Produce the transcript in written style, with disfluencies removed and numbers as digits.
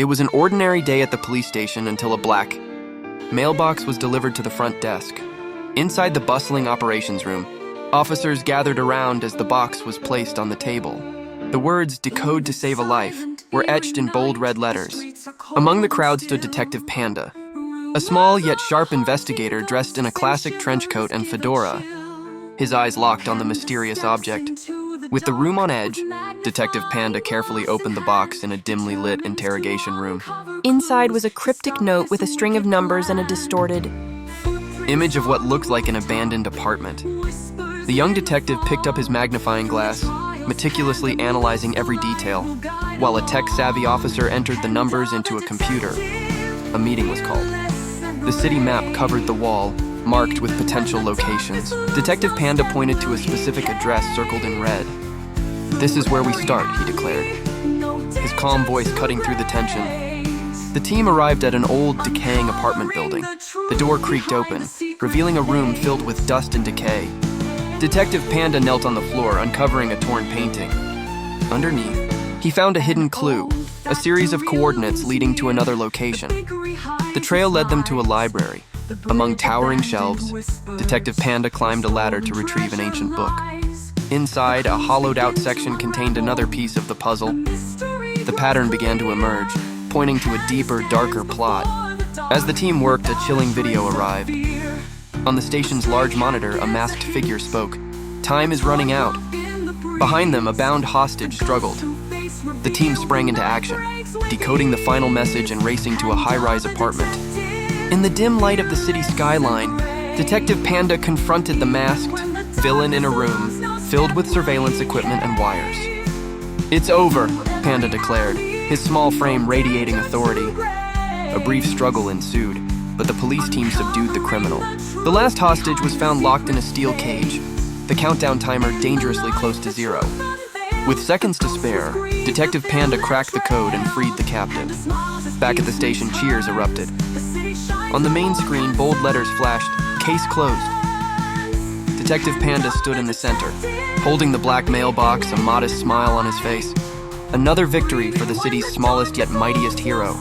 It was an ordinary day at the police station until a black mailbox was delivered to the front desk. Inside the bustling operations room, officers gathered around as the box was placed on the table. The words "Decode to Save a Life" were etched in bold red letters. Among the crowd stood Detective Panda, a small yet sharp investigator dressed in a classic trench coat and fedora, his eyes locked on the mysterious object. With the room on edge, Detective Panda carefully opened the box in a dimly lit interrogation room. Inside was a cryptic note with a string of numbers and a distorted image of what looked like an abandoned apartment. The young detective picked up his magnifying glass, meticulously analyzing every detail, while a tech-savvy officer entered the numbers into a computer. A meeting was called. The city map covered the wall, marked with potential locations. Detective Panda pointed to a specific address circled in red. "This is where we start," he declared, his calm voice cutting through the tension. The team arrived at an old, decaying apartment building. The door creaked open, revealing a room filled with dust and decay. Detective Panda knelt on the floor, uncovering a torn painting. Underneath, he found a hidden clue, a series of coordinates leading to another location. The trail led them to a library. Among towering shelves, Detective Panda climbed a ladder to retrieve an ancient book. Inside, a hollowed-out section contained another piece of the puzzle. The pattern began to emerge, pointing to a deeper, darker plot. As the team worked, a chilling video arrived. On the station's large monitor, a masked figure spoke. "Time is running out." Behind them, a bound hostage struggled. The team sprang into action, decoding the final message and racing to a high-rise apartment. In the dim light of the city skyline, Detective Panda confronted the masked villain in a room filled with surveillance equipment and wires. "It's over," Panda declared, his small frame radiating authority. A brief struggle ensued, but the police team subdued the criminal. The last hostage was found locked in a steel cage, the countdown timer dangerously close to 0. With seconds to spare, Detective Panda cracked the code and freed the captive. Back at the station, cheers erupted. On the main screen, bold letters flashed, "Case closed." Detective Panda stood in the center, holding the black mailbox, a modest smile on his face. Another victory for the city's smallest yet mightiest hero.